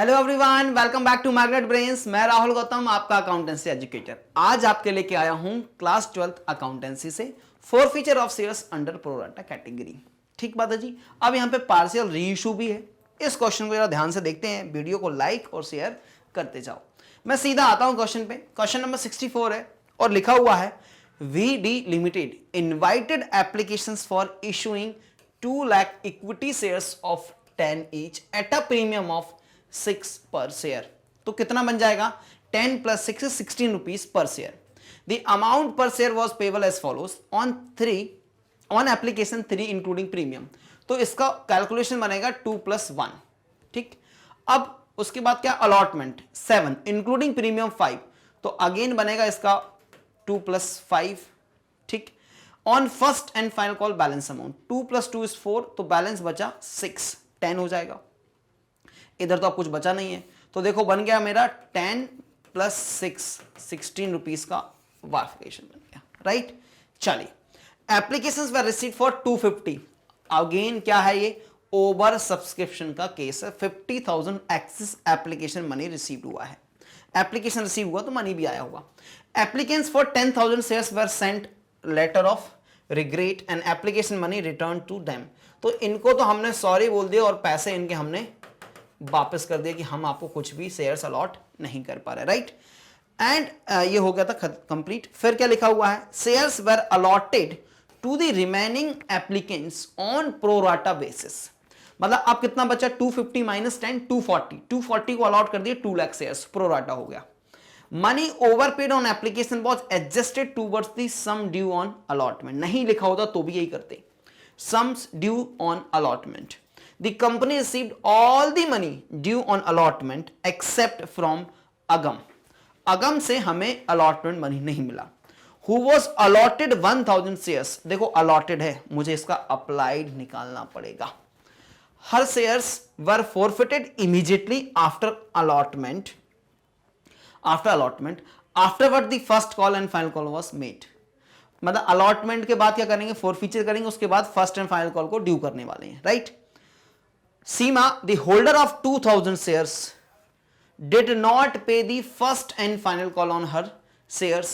Hello everyone, welcome back to Magnet Brains. मैं राहुल गौतम, आपका accountancy educator. आज आपके लेके आया हूं क्लास 12th अकाउंटेंसी से 4 feature of shares under pro rata category. ठीक बात है जी। अब यहां पे पार्शियल री इशू भी है। इस क्वेश्चन को जरा ध्यान से देखते हैं, वीडियो को लाइक और शेयर करते जाओ। मैं सीधा आता हूं क्वेश्चन पे। क्वेश्चन नंबर 64 है और लिखा हुआ है VD limited invited applications for issuing 2 lakh equity shares of 10 each at a premium of 6 पर शेयर। तो कितना बन जाएगा? 10 + 6 is 16 rupees per share. The amount per share was payable as follows on application 3 including premium. तो इसका calculation बनेगा 2 + 1। ठीक, अब उसके बाद क्या? Allotment 7 including premium 5। तो अगेन बनेगा इसका 2 + 5। ठीक, on first and final call balance amount 2 + 2 is 4, तो बैलेंस बचा 6, 10 हो जाएगा। इधर तो अब कुछ बचा नहीं है, तो देखो बन गया मेरा 10 + 6 16 रुपीज का वार्फिकेशन बन गया। राइट, चलिए applications were received for 250। Again क्या है ये? ओवर सब्सक्रिप्शन का केस है। 50,000 एक्सेस एप्लीकेशन मनी रिसीव हुआ है। एप्लीकेशन रिसीव हुआ तो मनी भी आया होगा। Applicants for 10,000 shares were sent letter of regret and application money return to them. तो इनको तो हमने सॉरी बोल दिया और पैसे इनके हमने वापस कर दिया कि हम आपको कुछ भी शेयर्स अलॉट नहीं कर पा रहे। राइट, एंड ये हो गया था कंप्लीट। फिर क्या लिखा हुआ है? Shares were allotted to the remaining applicants on pro rata basis. मतलब अब कितना बचा? 250 - 10 240 को अलॉट कर दिए 2 लाख शेयर्स, प्रोराटा हो गया। Money overpaid on application was adjusted towards the sum due on allotment. नहीं लिखा होता तो भी यही करते, sums due on allotment. The company received all the money due on allotment except from Agam. Agam से हमें allotment money नहीं मिला। Who was allotted 1000 shares? देखो allotted है, मुझे इसका applied निकालना पड़ेगा। Her shares were forfeited immediately after allotment. Afterward the first call and final call was made. मतलब allotment के बाद क्या करेंगे? forfeiture करेंगे, उसके बाद first and final call को ड्यू करने वाले हैं। Right, Seema, the holder of 2,000 shares, did not pay the first and final call on her shares.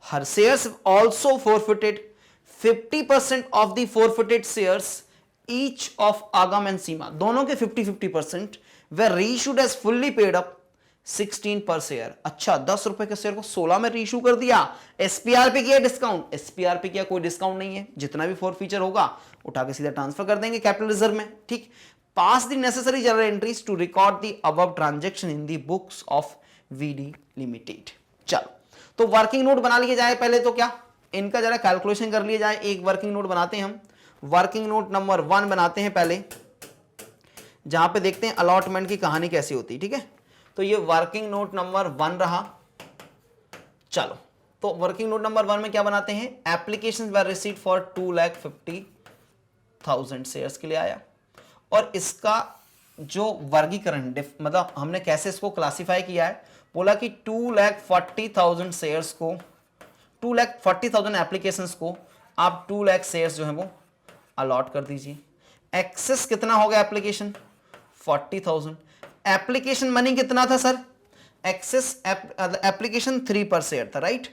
Her shares also forfeited 50% of the forfeited shares each of Agam and Seema. दोनों के 50-50% were reissued as fully paid up 16 per share. अच्छा, 10 रुपए के share को 16 में reissue कर दिया। SPR पे किया डिस्काउंट, एसपीआर पे किया कोई डिस्काउंट नहीं है। जितना भी फोर फीचर होगा उठा के सीधा ट्रांसफर कर देंगे कैपिटल रिजर्व में। ठीक, pass the necessary journal entries to record the above transaction in the books of VD Limited। चलो, तो वर्किंग नोट बना लिए जाए पहले। तो क्या इनका जरा कैलकुलेशन कर लिया जाए। एक वर्किंग नोट बनाते हैं हम। वर्किंग नोट नंबर 1 बनाते हैं पहले, जहां पे देखते हैं अलॉटमेंट की कहानी कैसी होती है। ठीक है, तो ये वर्किंग नोट नंबर 1 रहा। चलो, तो वर्किंग नोट नंबर 1 में क्या बनाते हैं? Application were received for 2,50,000 shares के लिए आया। और इसका जो वर्गीकरण मतलब हमने कैसे इसको क्लासिफाई किया है, बोला कि 2,40,000 शेयर्स को, 2,40,000 एप्लीकेशंस को आप 2 लाख शेयर्स जो है वो अलॉट कर दीजिए। एक्सेस कितना हो गया? एप्लीकेशन 40,000। एप्लीकेशन मनी कितना था सर? एक्सेस एप्लीकेशन 3 पर शेयर था। राइट,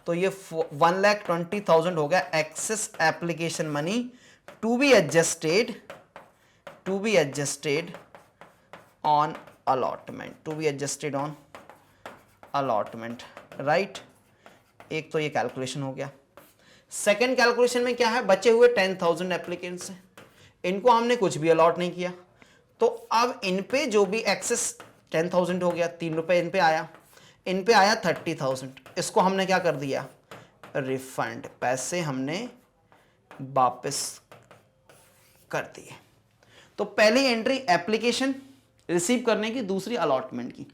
तो ये 1,20,000 हो गया excess application money to be adjusted on allotment। Right, एक तो ये कैलकुलेशन हो गया। सेकंड कैलकुलेशन में क्या है? बचे हुए 10,000 एप्लीकेंट्स हैं, इनको हमने कुछ भी अलॉट नहीं किया। तो अब इन पे जो भी एक्सेस 10,000 हो गया, 3 रुपए इन पे आया, इन पे आया 30,000। इसको हमने क्या कर दिया? रिफंड, पैसे हमने वापस कर दिए। तो पहली एंट्री एप्लीकेशन रिसीव करने की, दूसरी अलॉटमेंट की।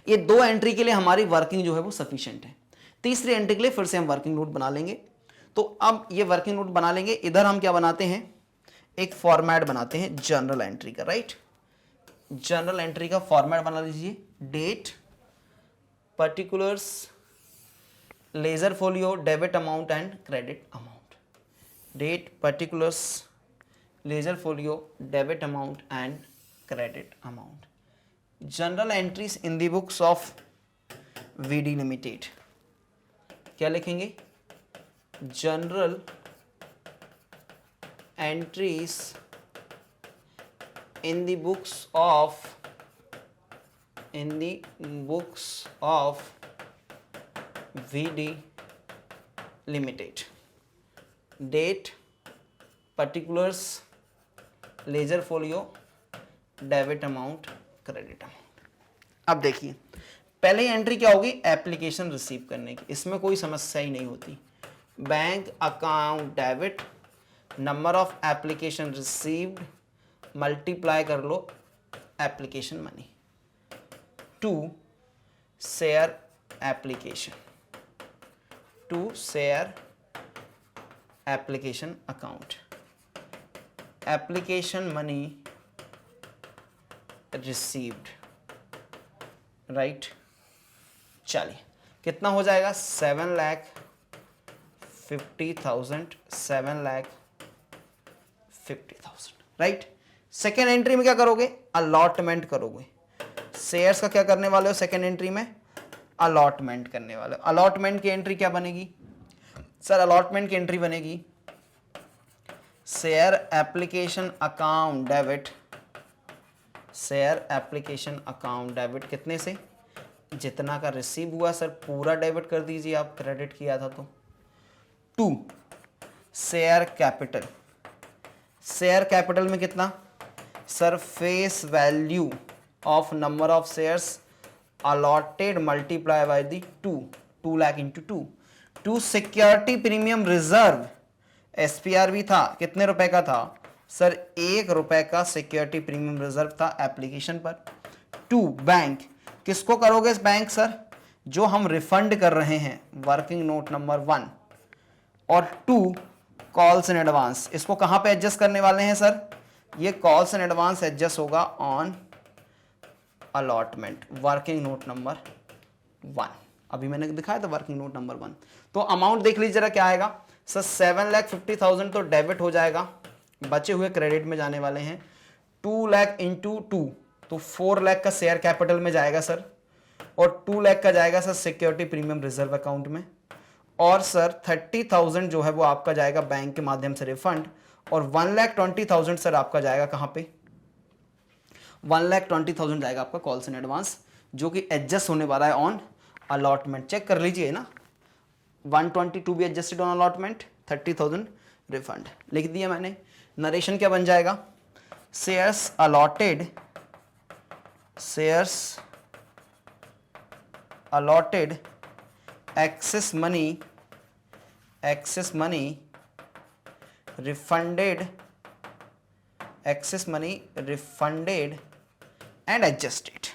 ये 2 एंट्री के लिए हमारी वर्किंग जो है वो सफिशिएंट है। तीसरी एंट्री के लिए फिर से हम वर्किंग नोट बना लेंगे। तो अब ये वर्किंग नोट बना लेंगे। इधर हम क्या बनाते हैं? एक फॉर्मेट बनाते हैं जर्नल एंट्री का। राइट, जर्नल एंट्री का फॉर्मेट बना लीजिए। Date, particulars, ledger folio, debit amount and credit amount. Date, particulars, ledger folio, debit amount and credit amount. General entries in the books of VD limited, क्या लिखेंगे, general entries in the books of VD limited, date, particulars, ledger folio, debit amount, credit amount. अब देखिए पहले entry क्या होगी, application receive करने की, इसमें कोई समस्या ही नहीं होती। Bank account debit, number of application received multiply कर लो application money, to share application, to share application account, application money received, right. चलिए कितना हो जाएगा, 7,50,000, 7,50,000, राइट। सेकेंड एंट्री में क्या करोगे, अलॉटमेंट करोगे। शेयर्स का क्या करने वाले हो, सेकेंड एंट्री में अलॉटमेंट करने वाले हो। अलॉटमेंट की एंट्री क्या बनेगी सर, अलॉटमेंट की एंट्री बनेगी share application account debit, share application account debit, कितने से, जितना का रिसीव हुआ सर पूरा डेबिट कर दीजिए आप, क्रेडिट किया था तो, to share capital, share capital में कितना sir, face value of number of shares allotted multiply by the 2 lakh into 2 security premium reserve, SPR भी था, कितने रुपए का था सर, 1 रुपए का सिक्योरिटी प्रीमियम रिजर्व था एप्लीकेशन पर। 2 बैंक, किसको करोगे इस बैंक सर, जो हम रिफंड कर रहे हैं, वर्किंग नोट नंबर 1, और 2 कॉल्स इन एडवांस, इसको कहां पे एडजस्ट करने वाले हैं सर, ये कॉल्स इन एडवांस एडजस्ट होगा on allotment, working note number 1, अभी मैंने दिखाया था वर्किंग नोट नंबर 1। तो अमाउंट देख लीजिए जरा क्या आएगा सर, 7,50,000 तो डेबिट हो जाएगा, बचे हुए क्रेडिट में जाने वाले हैं, 2 लाख इंटू 2 तो 4 लाख का शेयर कैपिटल में जाएगा सर, और 2 लाख का जाएगा sir security premium reserve account में, और सर 30,000 जो है वो आपका जाएगा बैंक के माध्यम से रिफंड, और 1,20,000 सर आपका जाएगा कहां पे, 1,20,000 जाएगा आपका कॉल्स इन एडवांस, जो कि एडजस्ट होने वाला है ऑन अलॉटमेंट। चेक कर लीजिए ना, 122 भी एडजस्टेड ऑन अलॉटमेंट, 30,000 रिफंड लिख दिया मैंने। नरेशन क्या बन जाएगा, shares allotted excess money refunded and adjusted.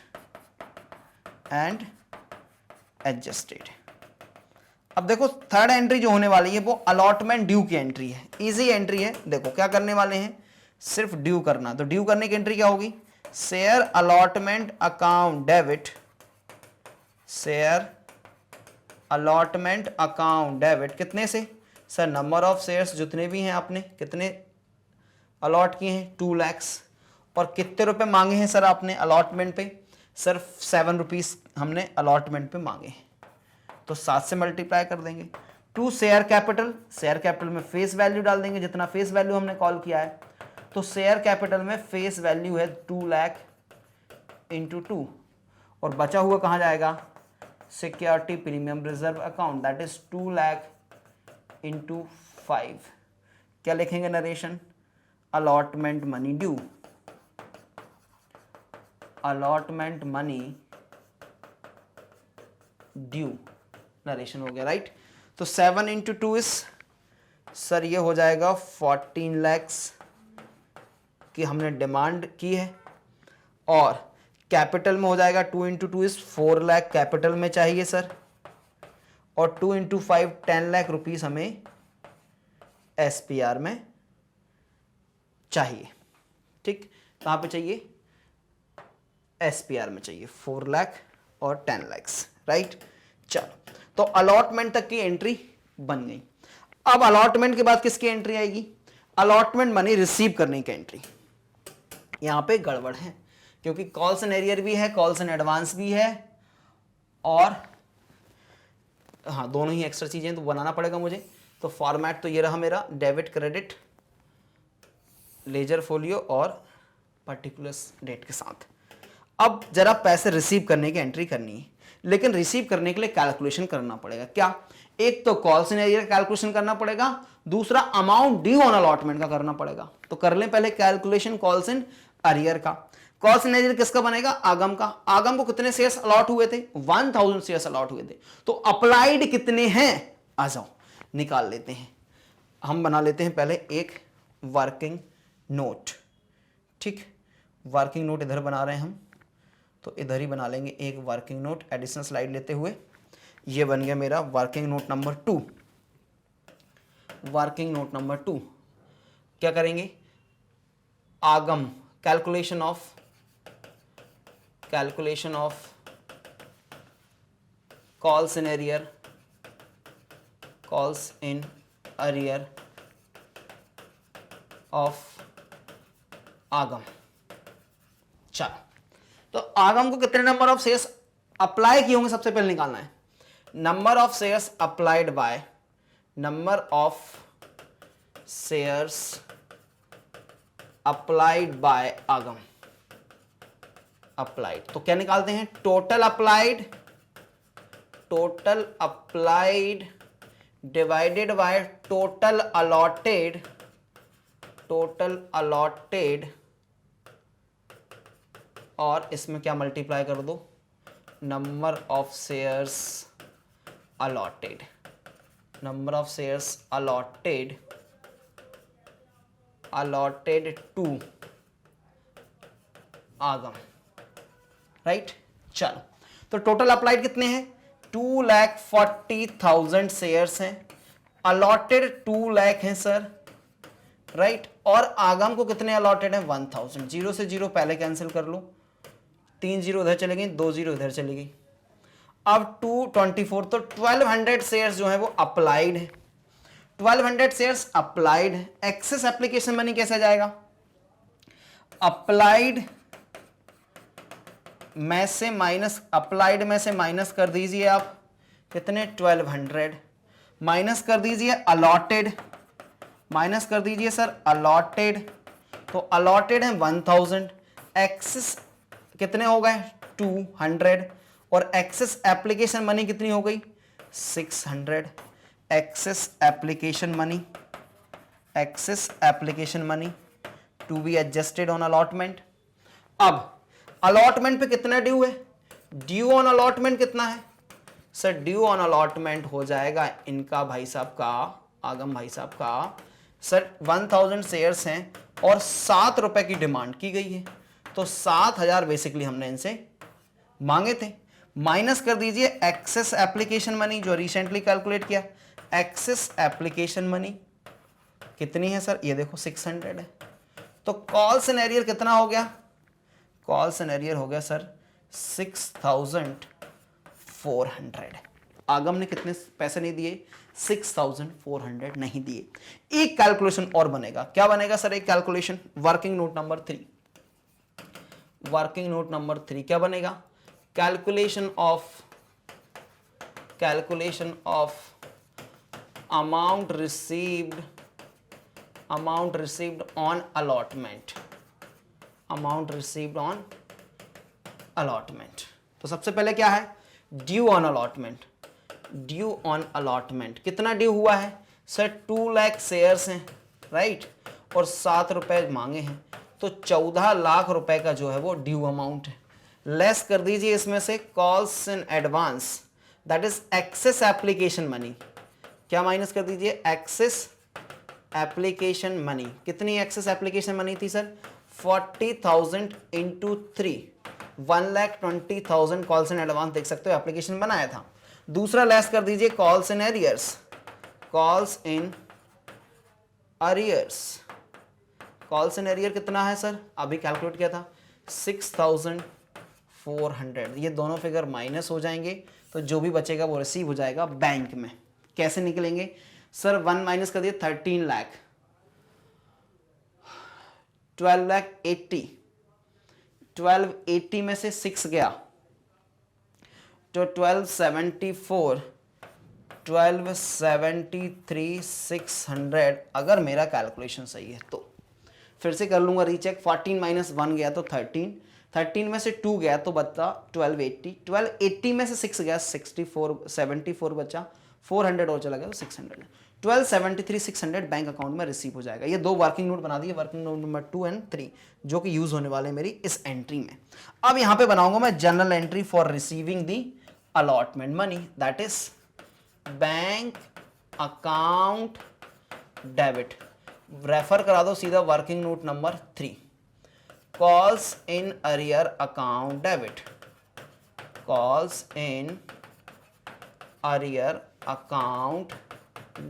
अब देखो थर्ड एंट्री जो होने वाली है वो अलॉटमेंट ड्यू की एंट्री है, इजी एंट्री है। देखो क्या करने वाले हैं, सिर्फ ड्यू करना, तो ड्यू करने की एंट्री क्या होगी, share allotment account debit, share allotment account debit, कितने से सर, नंबर ऑफ शेयर्स जितने भी हैं आपने कितने अलॉट किए हैं, 2 लाख, और कितने रुपए मांगे हैं सर आपने अलॉटमेंट पे, सर 7 रुपीज हमने अलॉटमेंट पे मांगे हैं, तो 7 से मल्टीप्लाई कर देंगे। 2 शेयर कैपिटल, शेयर कैपिटल में फेस वैल्यू डाल देंगे, जितना फेस वैल्यू हमने कॉल किया है, तो शेयर कैपिटल में फेस वैल्यू है 2 लाख इंटू 2, और बचा हुआ कहाँ जाएगा, security premium reserve account, that is 2 lakh into 5। क्या लिखेंगे narration, allotment money due, allotment money due, narration हो गया, राइट। तो 7 इंटू 2 इज सर ये हो जाएगा 14 लैक्स की हमने डिमांड की है, और कैपिटल में हो जाएगा 2 इंटू 2 इज 4 लाख कैपिटल में चाहिए सर, और 2 इंटू 5 10 लाख रुपीज हमें एसपीआर में चाहिए, ठीक। कहां पे चाहिए, एसपीआर में चाहिए, 4 लाख और 10 लैक्स, राइट। चलो तो अलॉटमेंट तक की एंट्री बन गई। अब अलॉटमेंट के बाद किसकी एंट्री आएगी, अलॉटमेंट मनी रिसीव करने की एंट्री। यहां पे गड़बड़ है, क्योंकि कॉल्स एंड एरियर भी है, कॉल्स एंड एडवांस भी है, और हाँ दोनों ही एक्स्ट्रा चीजें तो बनाना पड़ेगा मुझे। तो फॉर्मेट तो ये रहा मेरा, डेबिट क्रेडिट लेजर फोलियो और पर्टिकुलर्स डेट के साथ। अब जरा पैसे रिसीव करने की एंट्री करनी है, लेकिन रिसीव करने के लिए कैलकुलेशन करना पड़ेगा। क्या? एक तो कॉल्स एंड एरियर कैलकुलेशन करना पड़ेगा, दूसरा अमाउंट ड्यू ऑन अलॉटमेंट का करना पड़ेगा। तो कर लें पहले कैलकुलेशन कॉल्स एंड एरियर का। कॉल्स एंड एरियर किसका बनेगा? आगम का। आगम को कितने शेयर्स अलॉट हुए थे? 1000 शेयर्स अलॉट हुए थे। तो अप्लाइड कितने हैं? आ जाओ निकाल लेते हैं। हम बना लेते हैं पहले एक वर्किंग नोट। ठीक, वर्किंग नोट इधर बना रहे हैं हम, तो इधर ही बना लेंगे एक वर्किंग नोट एडिशनल स्लाइड लेते हुए। ये बन गया मेरा working note number 2। Working note number 2 क्या करेंगे? आगम calculation of calls in arrear of आगम। चलो, तो आगम को कितने नंबर ऑफ शेयर्स अप्लाई किए होंगे सबसे पहले निकालना है। Number of shares applied by Agam applied. तो क्या निकालते हैं? Total applied divided by total allotted, और इसमें क्या मल्टीप्लाई कर दो? Number of shares allotted to Agam. Right, चलो, तो टोटल अप्लाइड कितने हैं? 2,40,000 शेयर्स हैं, अलॉटेड 2 लाख हैं सर। राइट, और आगम को कितने अलॉटेड हैं? 1000। 0 से 0 पहले कैंसिल कर लो, 3 0 इधर चले गई, 2 0 इधर चली गई। अब 224, तो 1200 शेयर्स जो है वो अप्लाइड है। 1200 शेयर्स अप्लाइड है। एक्सेस एप्लीकेशन मनी कैसे जाएगा? अप्लाइड में से माइनस कर दीजिए आप कितने? 1200 माइनस कर दीजिए अलॉटेड, माइनस कर दीजिए सर अलॉटेड, तो अलॉटेड है 1000, एक्सेस कितने हो गए? 200, और एक्सेस एप्लीकेशन मनी कितनी हो गई? 600। Excess application money to be adjusted on allotment. अब अलॉटमेंट पे कितना ड्यू है? ड्यू ऑन अलॉटमेंट कितना है सर? ड्यू ऑन अलॉटमेंट हो जाएगा इनका भाई साहब का, आगम भाई साहब का सर 1000 शेयर्स हैं और 7 रुपए की डिमांड की गई है, तो 7000 बेसिकली हमने इनसे मांगे थे। माइनस कर दीजिए एक्सेस एप्लीकेशन मनी जो रिसेंटली कैलकुलेट किया। एक्सेस एप्लीकेशन मनी कितनी है सर? ये देखो 600 है। तो कॉल्स एंड एरियर कितना हो गया? कॉल्स एंड एरियर हो गया सर 6400। आगम ने कितने पैसे नहीं दिए? 6400 नहीं दिए। एक कैलकुलेशन और बनेगा। क्या बनेगा सर? एक कैलकुलेशन, वर्किंग नोट नंबर 3 क्या बनेगा? Calculation of amount received on allotment. तो सबसे पहले क्या है? Due on allotment. कितना ड्यू हुआ है सर? 2 लाख शेयर्स हैं, राइट, और 7 रुपए मांगे हैं, तो 14 लाख रुपए का जो है वो ड्यू अमाउंट है। लेस कर दीजिए इसमें से calls in advance, that is excess application money. क्या माइनस कर दीजिए? Excess application money. कितनी एक्सेस एप्लीकेशन मनी थी sir? 40,000 into 3, 1,20,000 calls in advance देख सकते हो एप्लीकेशन बनाया था। दूसरा लेस कर दीजिए calls in arrears. Calls in arrear कितना है सर? अभी कैलकुलेट किया था 6400। ये दोनों फिगर माइनस हो जाएंगे, तो जो भी बचेगा वो रिसीव हो जाएगा बैंक में। कैसे निकलेंगे सर? 1 माइनस कर दिए 13 लाख, 12 लाख 80, 1280 में से 6 गया तो 1273 600, अगर मेरा कैलकुलेशन सही है तो फिर से कर लूंगा रीचेक। 14 माइनस 1 गया तो 13, 13 में से 2 गया तो बचा 1280, 1280 में से 6 गया 64, 74 बचा, 400 और चला गया तो 600, 1273 600 बैंक अकाउंट में रिसीव हो जाएगा। ये दो वर्किंग नोट बना दिए, वर्किंग नोट नंबर 2 एंड 3 जो कि यूज होने वाले मेरी इस एंट्री में। अब यहां पे बनाऊंगा मैं general entry for receiving the allotment money, that is bank account debit. Refer करा दो सीधा working note number 3, calls in arrear account debit, calls in arrear account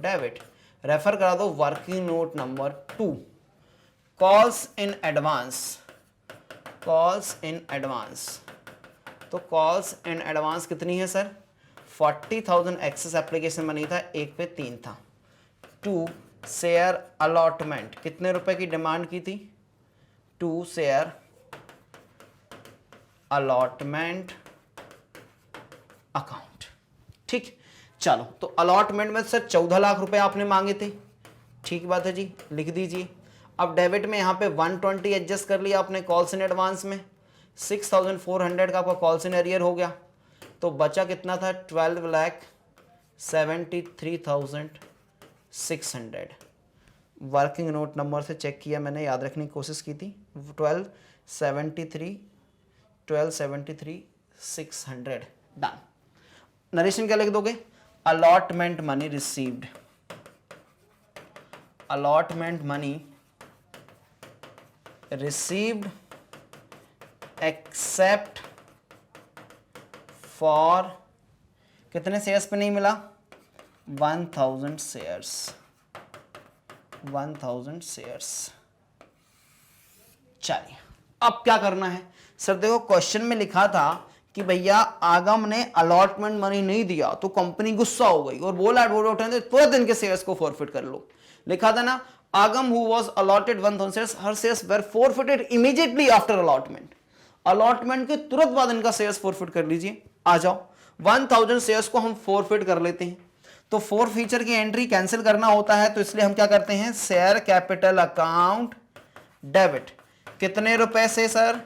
debit. Refer करा दो working note number 2, calls in advance, calls in advance. तो calls in advance कितनी है sir? 40,000 access application money था, 1 पे 3 था। 2 शेयर अलॉटमेंट, कितने रुपए की डिमांड की थी? 2 शेयर अलॉटमेंट अकाउंट। ठीक, चलो तो अलॉटमेंट में सर 14 लाख रुपए आपने मांगे थे, ठीक बात है जी, लिख दीजिए। अब डेबिट में यहां पे 120 एडजस्ट कर लिया आपने कॉल्स इन एडवांस में, 6400 का आपका कॉल्स इन अरियर हो गया, तो बचा कितना था? 12,73,600। वर्किंग नोट नंबर से चेक किया मैंने, याद रखने की कोशिश की थी, 1273,600 डन। नरेशन क्या लिख दोगे? Allotment money received, allotment money received except for, कितने शेयर्स पे नहीं मिला? 1000 शेयर्स, 1000 शेयर्स। चलिए अब क्या करना है सर? देखो क्वेश्चन में लिखा था कि भैया आगम ने अलॉटमेंट मनी नहीं दिया तो कंपनी गुस्सा हो गई और बोला पूरे दिन के शेयर्स को फॉरफिट कर लो। लिखा था ना, आगम who was allotted 1000 shares, her shares were forfeited immediately after allotment. Allotment के तुरंत बाद इनका शेयर्स फॉरफिट कर लीजिए। आ जाओ, 1000 शेयर्स को हम फॉरफिट कर लेते हैं। तो फोर फीचर की एंट्री कैंसिल करना होता है, तो इसलिए हम क्या करते हैं? Share capital account debit. कितने रुपए से sir?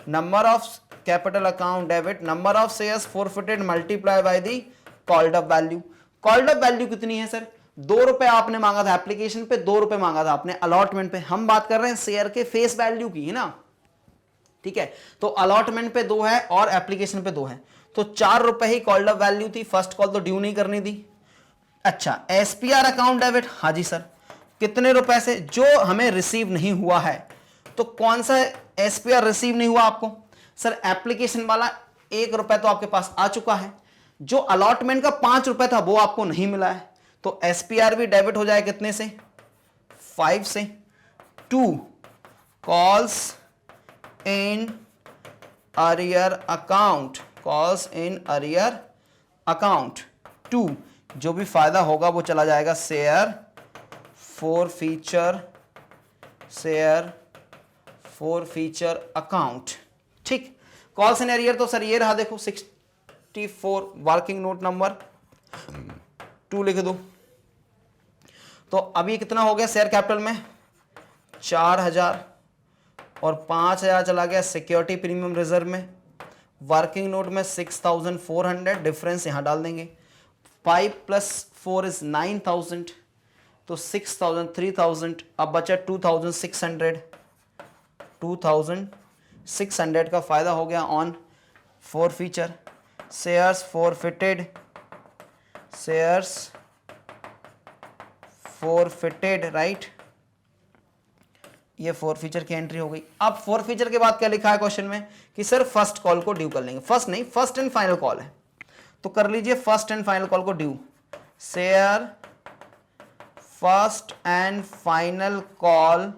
Number of capital account debit, number of shares forfeited multiply by the called up value. Called up value कितनी है सर? 2 रुपए आपने मांगा था एप्लीकेशन पे, 2 रुपए मांगा था आपने अलॉटमेंट पे। हम बात कर रहे हैं शेयर के फेस वैल्यू की, है ना? ठीक है, तो अलॉटमेंट पे 2 है और एप्लीकेशन पे 2 है, तो 4 रुपए ही कॉल्ड अप वैल्यू थी। फर्स्ट कॉल तो ड्यू नहीं करनी थी। अच्छा, एसपीआर अकाउंट डेबिट, हाँ जी सर, कितने रुपए से? जो हमें रिसीव नहीं हुआ है। तो कौन सा एसपीआर रिसीव नहीं हुआ आपको? सर एप्लीकेशन वाला 1 रुपए तो आपके पास आ चुका है, जो अलॉटमेंट का 5 रुपए था वो आपको नहीं मिला है, तो एसपीआर भी डेबिट हो जाए कितने से? 5 से। 2 calls in arrear account, calls in arrear account 2, जो भी फायदा होगा वो चला जाएगा share for feature, share for feature account. ठीक, कॉल्स इन अरियर तो सर ये रहा, देखो 64, वर्किंग नोट नंबर 2 लिख दो। तो अभी कितना हो गया शेयर कैपिटल में? 4000 और 5000 चला गया सिक्योरिटी प्रीमियम रिजर्व में। वर्किंग नोट में 6400, डिफरेंस यहां डाल देंगे। 5 + 4 इज 9000, तो 6000, 3000, अब बचा 2600। 2600 का फायदा हो गया on four feature. Shares forfeited, shares forfeited, right, ये फोर फीचर की एंट्री हो गई। अब फोर फीचर के बाद क्या लिखा है क्वेश्चन में कि सर फर्स्ट कॉल को ड्यू कर लेंगे। फर्स्ट नहीं, फर्स्ट एंड फाइनल कॉल है, तो कर लीजिए फर्स्ट एंड फाइनल कॉल को due. Share first and final call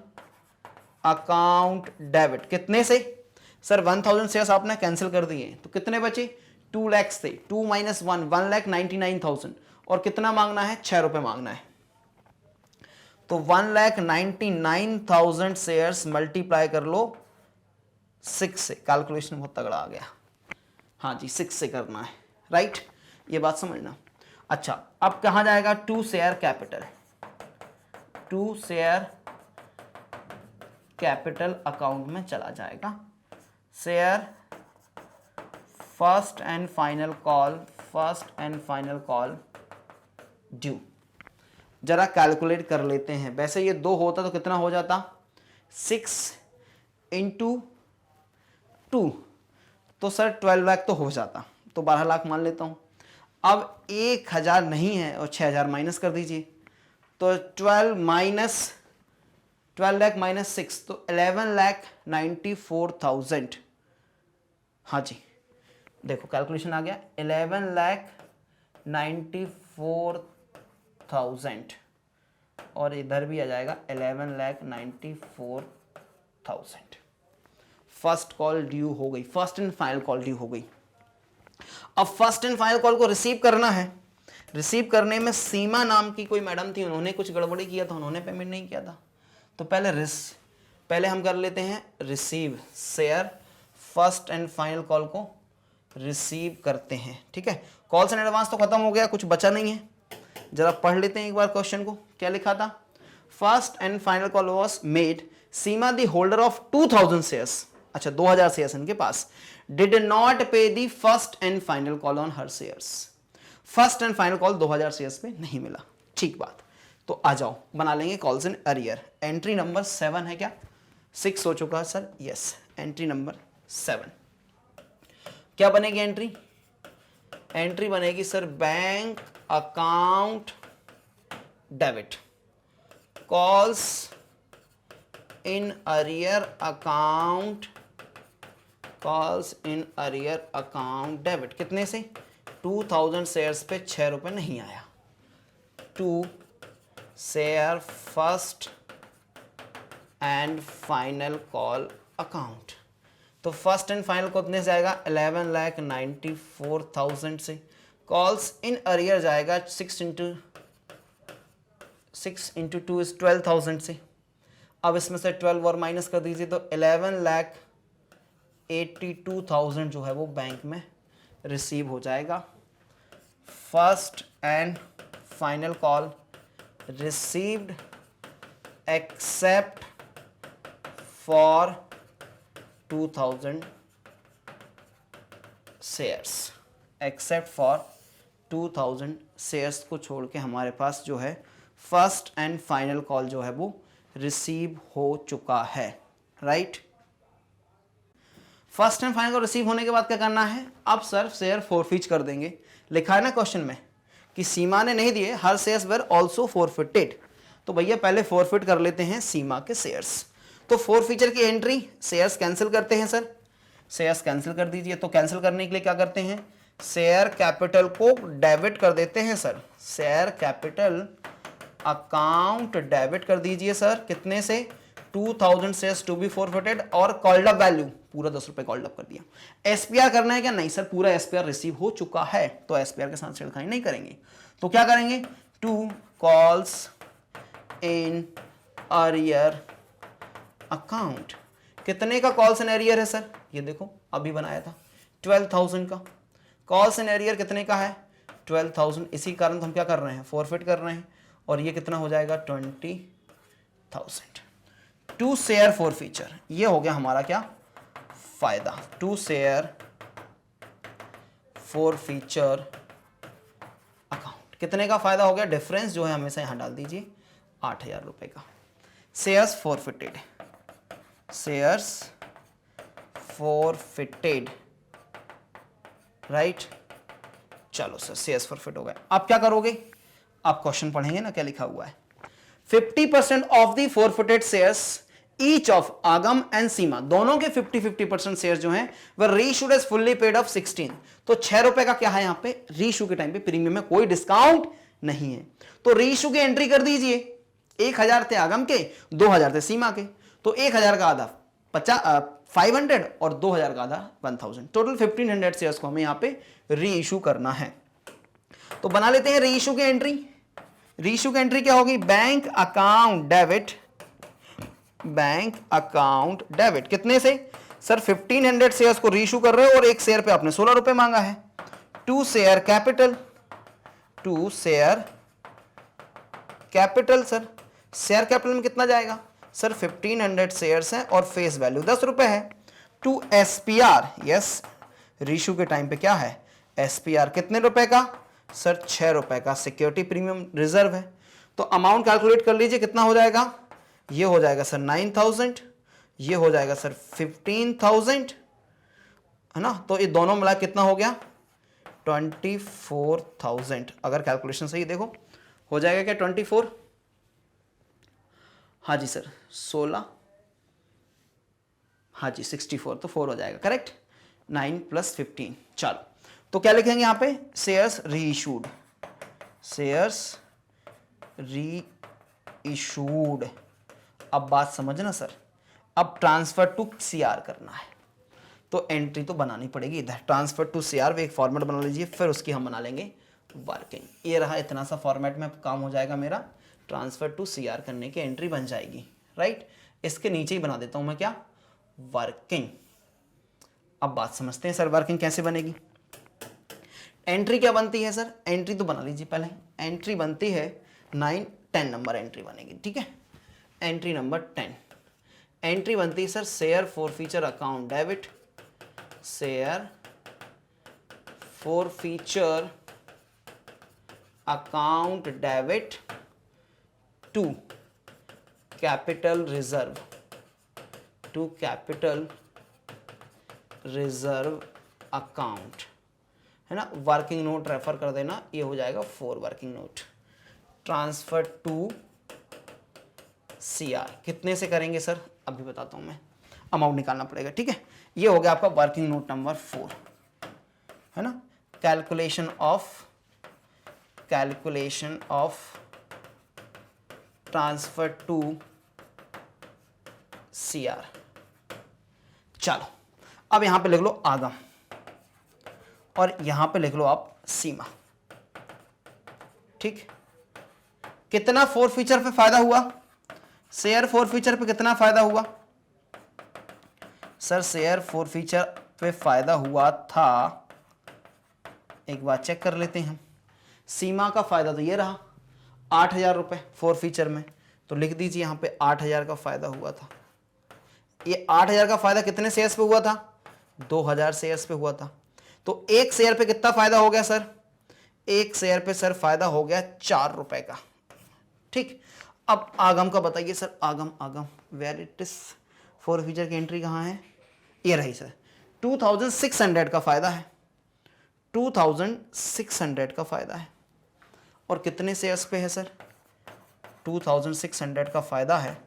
account debit, कितने से? सर 1000 शेयर्स आपने कैंसिल कर दिए, तो कितने बचे? 2 लाख से 2 - 1 1,99,000, और कितना मांगना है? 6 रुपए मांगना है। तो 1,99,000 शेयर्स मल्टीप्लाई कर लो 6 से, कैलकुलेशन बहुत तगड़ा आ गया। हाँ जी 6 से करना है, राइट, ये बात समझना। अच्छा अब कहाँ जाएगा, to share capital, to share capital account में चला जाएगा। Share first and final call, first and final call due. जरा कैलकुलेट कर लेते हैं, वैसे ये 2 होता तो कितना हो जाता, 6 इंटू 2, तो सर 12 लाख तो हो जाता, तो 12 लाख मान लेता हूँ। अब 1000 नहीं है और 6000 माइनस कर दीजिए, तो 12 लाख माइनस 6, तो 11,94,000। हाँ जी देखो कैलकुलेशन आ गया, 11,94,000 और इधर भी आ जाएगा 11,94,000। फर्स्ट कॉल ड्यू हो गई, first and final call due हो गई। अब फर्स्ट एंड फाइनल कॉल को रिसीव करना है। रिसीव करने में सीमा नाम की कोई मैडम थी, उन्होंने कुछ गड़बड़ी किया था, उन्होंने पेमेंट नहीं किया था। तो पहले हम कर लेते हैं receive, share first and final call को रिसीव करते हैं, ठीक है। कॉल्स एंड एडवांस तो खत्म हो गया, कुछ बचा नहीं है। जरा पढ़ लेते हैं एक बार क्वेश्चन को, क्या लिखा था। First and final call was made, Seema the holder of 2000 shares, अच्छा 2000 शेयर्स इनके पास, डिड नॉट पे the first and final call on her shares. First and final call 2000 shares पे नहीं मिला, ठीक बात। तो आ जाओ बना लेंगे calls in arrear. Entry number 7 है क्या, 6 हो चुका है सर, यस एंट्री नंबर 7। क्या बनेगी एंट्री, एंट्री बनेगी sir bank account debit, calls in arrear account, calls in arrear account debit. कितने से, 2000 शेयर्स पे 6 रुपए नहीं आया। To share first and final call account, तो फर्स्ट एंड फाइनल कितने से आएगा, 11,94,000 से। कॉल्स इन अरियर जाएगा 6 इंटू 2 इज 12,000 से। अब इसमें से 12 और माइनस कर दीजिए, तो 11,82,000 जो है वो बैंक में रिसीव हो जाएगा। First and final call received except for 2000 shares, except for 2000 shares को छोड़ के हमारे पास जो है फर्स्ट एंड फाइनल कॉल जो है वो रिसीव हो चुका है, right. First and final call receive होने के बाद क्या करना है, अब सर शेयर फोरफीच कर देंगे। लिखा है ना क्वेश्चन में कि सीमा ने नहीं दिए, हर शेयर्स वेर ऑल्सो फोरफिटेड, तो भैया पहले फोरफिट कर लेते हैं सीमा के शेयर्स। तो फोरफीचर की एंट्री, शेयर्स कैंसिल करते हैं सर, शेयर्स कैंसिल कर दीजिए। तो कैंसिल करने के लिए क्या करते हैं, शेयर कैपिटल को डेबिट कर देते हैं sir, share capital account debit कर दीजिए सर, कितने से, 2000 शेयर्स टू बी फोरफिटेड, और कॉल्ड अप वैल्यू पूरा 10 रुपए कॉल्ड अप कर दिया। एसपीआर करना है क्या, नहीं सर पूरा एसपीआर रिसीव हो चुका है, तो एसपीआर के साथ छेड़खानी नहीं करेंगे। तो क्या करेंगे, to calls in arrear account. कितने का कॉल्स इन एरियर है सर, ये देखो अभी बनाया था 12,000 का। कॉल्स इन एरियर कितने का है, 12,000, इसी कारण तो हम क्या कर रहे हैं, फोरफिट कर रहे हैं। और ये कितना हो जाएगा, 20,000। टू शेयर फोरफीचर, ये हो गया हमारा क्या फायदा, टू शेयर फोरफीचर अकाउंट। कितने का फायदा हो गया, डिफरेंस जो है हमेशा यहां डाल दीजिए, 8,000 रुपए का। Shares forfeited, shares forfeited, right. चलो सर शेयर्स फोरफिट हो गए। अब क्या करोगे, आप क्वेश्चन पढ़ेंगे ना क्या लिखा हुआ है, 50% of the forfeited shares each of Agam and Seema, दोनों के 50-50% शेयर जो हैं वह reissued as fully paid of 16। तो 6 रुपए का क्या है यहां पे, रीइश्यू के टाइम पे प्रीमियम में कोई डिस्काउंट नहीं है। तो रीइश्यू की एंट्री कर दीजिए, 1000 थे आगम के, 2000 थे सीमा के, तो 1000 का आधा 500 और 2000 का आधा 1000, टोटल 1500 शेयर्स को हमें यहां पे रीइश्यू करना है। तो बना लेते हैं रीइश्यू की एंट्री। रीइश्यू की एंट्री क्या होगी, bank account debit, bank account debit, कितने से, सर 1500 शेयर्स को रीइशू कर रहे हो और एक शेयर पे आपने 16 रुपए मांगा है। 2 share capital, 2 share capital sir, share capital में कितना जाएगा सर 1500 शेयर्स हैं और फेस वैल्यू 10 रुपए है। 2 एसपीआर, यस रीइशू के टाइम पे क्या है एसपीआर कितने रुपए का सर 6 रुपए का, सिक्योरिटी प्रीमियम रिजर्व है। तो अमाउंट कैलकुलेट कर लीजिए कितना हो जाएगा, ये हो जाएगा सर 9000, ये हो जाएगा सर 15000 है ना। तो ये दोनों मिला कितना हो गया 24000। अगर कैलकुलेशन सही देखो हो जाएगा क्या 24, हाँ जी सर 16, हाँ जी 64, तो 4 हो जाएगा करेक्ट। 9 + 15, चलो तो क्या लिखेंगे यहां पे शेयर्स रीइशूड, शेयर्स रीइशूड। अब बात समझना सर, अब ट्रांसफर टू सीआर करना है तो एंट्री तो बनानी पड़ेगी इधर, ट्रांसफर टू सीआर एक फॉर्मेट बना लीजिए, फिर उसकी हम बना लेंगे वर्किंग। ये रहा इतना सा फॉर्मेट में काम हो जाएगा मेरा, ट्रांसफर टू सीआर करने की एंट्री बन जाएगी राइट। इसके नीचे ही बना देता हूं मैं क्या वर्किंग। अब बात समझते हैं सर वर्किंग कैसे बनेगी। एंट्री क्या बनती है सर, एंट्री तो बना लीजिए पहले, एंट्री बनती है 9 10 नंबर एंट्री बनेगी ठीक है। एंट्री नंबर 10 एंट्री बनती है sir share forfeiture account debit, share forfeiture account debit to capital reserve, to capital reserve account है ना। वर्किंग नोट रेफर कर देना, ये हो जाएगा 4 working note. Transfer to CR कितने से करेंगे सर अभी बताता हूं मैं, अमाउंट निकालना पड़ेगा ठीक है। ये हो गया आपका वर्किंग नोट नंबर 4 है ना। Calculation of transfer to CR. चलो अब यहां पे लिख लो आगम और यहां पे लिख लो आप सीमा ठीक। कितना फॉरफीचर पे फायदा हुआ, शेयर फॉरफीचर पे कितना फायदा हुआ सर, शेयर फॉरफीचर पे फायदा हुआ था, एक बार चेक कर लेते हैं हम। सीमा का फायदा तो ये रहा 8000 रुपए फॉरफीचर में, तो लिख दीजिए यहां पे 8000 का फायदा हुआ था। ये 8000 का फायदा कितने शेयर्स पे हुआ था 2000 शेयर्स पे हुआ था। तो एक शेयर पे कितना फायदा हो गया सर, एक शेयर पे सर फायदा हो गया 4 रुपए का ठीक। अब आगम का बताइए सर, आगम वेयर इट इज, फॉरफीचर की एंट्री कहां है, ये रही सर 2600 का फायदा है, 2600 का फायदा है और कितने शेयर्स पे है सर 2600 का फायदा है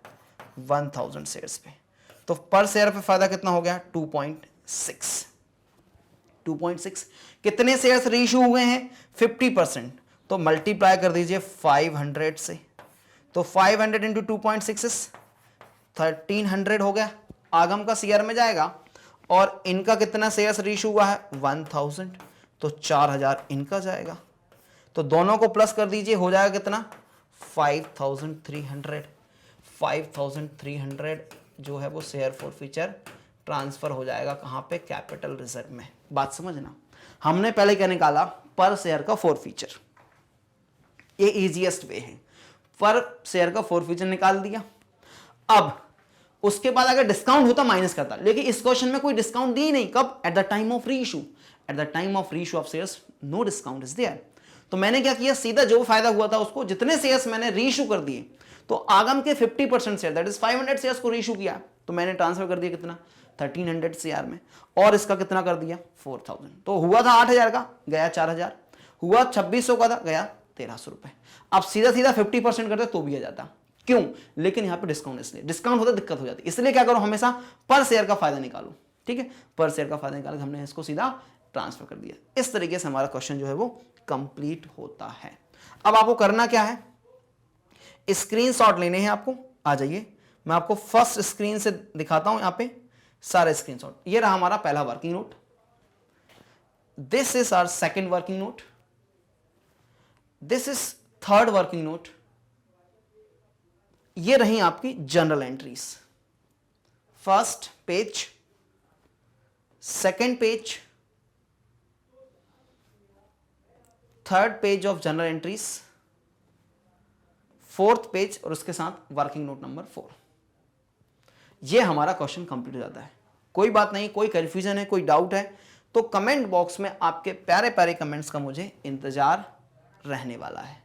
1000 शेयर्स पे। तो पर शेयर पे फायदा कितना हो गया 2.6। कितने शेयर्स रीइशू हुए हैं 50%, तो मल्टीप्लाई कर दीजिए 500 से, तो 500 इंटू 2.6 1300 हो गया, आगम का सीआर में जाएगा। और इनका कितना शेयर्स रीइशू हुआ है 1000, तो 4000 इनका जाएगा। तो दोनों को प्लस कर दीजिए हो जाएगा कितना 5300 जो है वो शेयर फॉरफीचर ट्रांसफर हो जाएगा कहां पे कैपिटल रिजर्व में। बात समझना, हमने पहले क्या निकाला पर शेयर का फॉरफीचर, ये इजीएस्ट वे है, पर शेयर का फॉरफीचर निकाल दिया। अब उसके बाद अगर डिस्काउंट होता माइनस करता, लेकिन इस क्वेश्चन में कोई डिस्काउंट दी नहीं, कब at the time of reissue, at the time of reissue of shares no discount is there. तो मैंने क्या किया सीधा जो फायदा हुआ था उसको जितने शेयर्स मैंने रीइशू कर दिए, तो आगम के 50% शेयर दैट इज 500 शेयर्स को रीइशू किया, तो मैंने ट्रांसफर कर दिया कितना 1300 शेयर में, और इसका कितना कर दिया 4000। तो हुआ था 8000 का गया 4000, हुआ 2600 का था गया 1300 रुपए। अब सीधा सीधा 50% करते तो भी आ जाता, क्यों, लेकिन यहां पे डिस्काउंट, इसलिए डिस्काउंट होता दिक्कत हो जाती, इसलिए क्या करो हमेशा पर शेयर का फायदा निकालो ठीक है। पर शेयर का फायदा निकाल के हमने इसको सीधा ट्रांसफर कर दिया। इस तरीके से हमारा क्वेश्चन जो है वो कंप्लीट होता है। अब आपको करना क्या है, स्क्रीनशॉट लेने हैं आपको, आ जाइए मैं आपको फर्स्ट स्क्रीन से दिखाता हूं, यहां पे सारे स्क्रीनशॉट। ये रहा हमारा पहला working note, this is our second working note, this is third working note, ये रही आपकी general entries, first page, second page, third page of general entries, fourth page और उसके साथ वर्किंग नोट नंबर 4। ये हमारा क्वेश्चन कंप्लीट हो जाता है। कोई बात नहीं, कोई कंफ्यूजन है, कोई डाउट है तो कमेंट बॉक्स में आपके प्यारे प्यारे कमेंट्स का मुझे इंतजार रहने वाला है।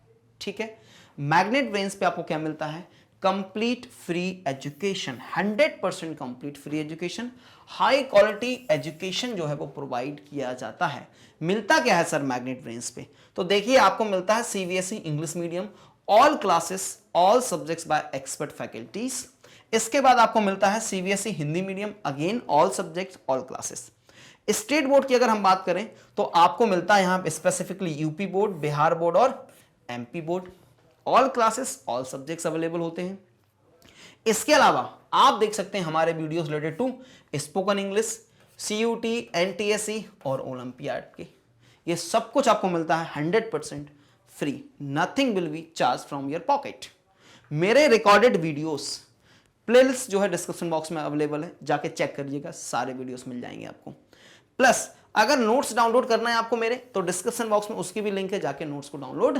ठीक है, मैग्नेट ब्रेन्स पे आपको क्या मिलता है? Complete free education, 100% complete free education, high quality education जो है वो प्रोवाइड किया जाता है। मिलता क्या है सर मैग्नेट ब्रेन्स पे? तो देखिए आपको मिलता है CBSE English medium, all classes all subjects bye expert faculties. इसके बाद आपको मिलता है CBSE Hindi medium, again all subjects all classes. State board की अगर हम बात करें तो आपको मिलता है यहां specifically UP board, Bihar board और MP board, all classes all subjects available होते हैं। इसके अलावा आप देख सकते हैं हमारे videos related to spoken English, CUT, NTSC और ओलंपियाड के, ये सब कुछ आपको मिलता है 100% free, nothing will be charge from your pocket. मेरे रिकॉर्डेड वीडियोस प्लेलिस्ट जो है डिस्क्रिप्शन बॉक्स में अवेलेबल है, जाके चेक करिएगा, सारे वीडियोस मिल जाएंगे आपको। प्लस अगर नोट्स डाउनलोड करना है आपको मेरे, तो डिस्क्रिप्शन बॉक्स में उसकी भी लिंक है, जाके नोट्स को डाउनलोड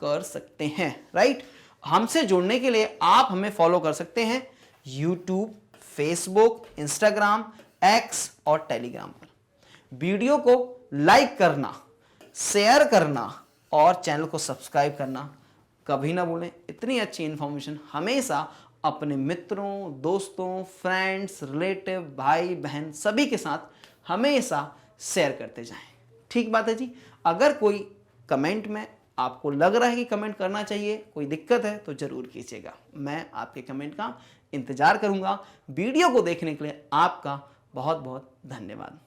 कर सकते हैं। राइट, हमसे जुड़ने के लिए आप हमें फॉलो कर सकते हैं यूट्यूब, फेसबुक, इंस्टाग्राम, एक्स और टेलीग्राम पर। वीडियो को लाइक करना, शेयर करना और चैनल को सब्सक्राइब करना कभी ना भूलें। इतनी अच्छी इंफॉर्मेशन हमेशा अपने मित्रों, दोस्तों, फ्रेंड्स, रिलेटिव, भाई बहन सभी के साथ हमेशा शेयर करते जाएं। ठीक बात है जी। अगर कोई कमेंट में आपको लग रहा है कि कमेंट करना चाहिए, कोई दिक्कत है तो जरूर कीजिएगा, मैं आपके कमेंट का इंतजार करूंगा। वीडियो को देखने के लिए आपका बहुत बहुत धन्यवाद।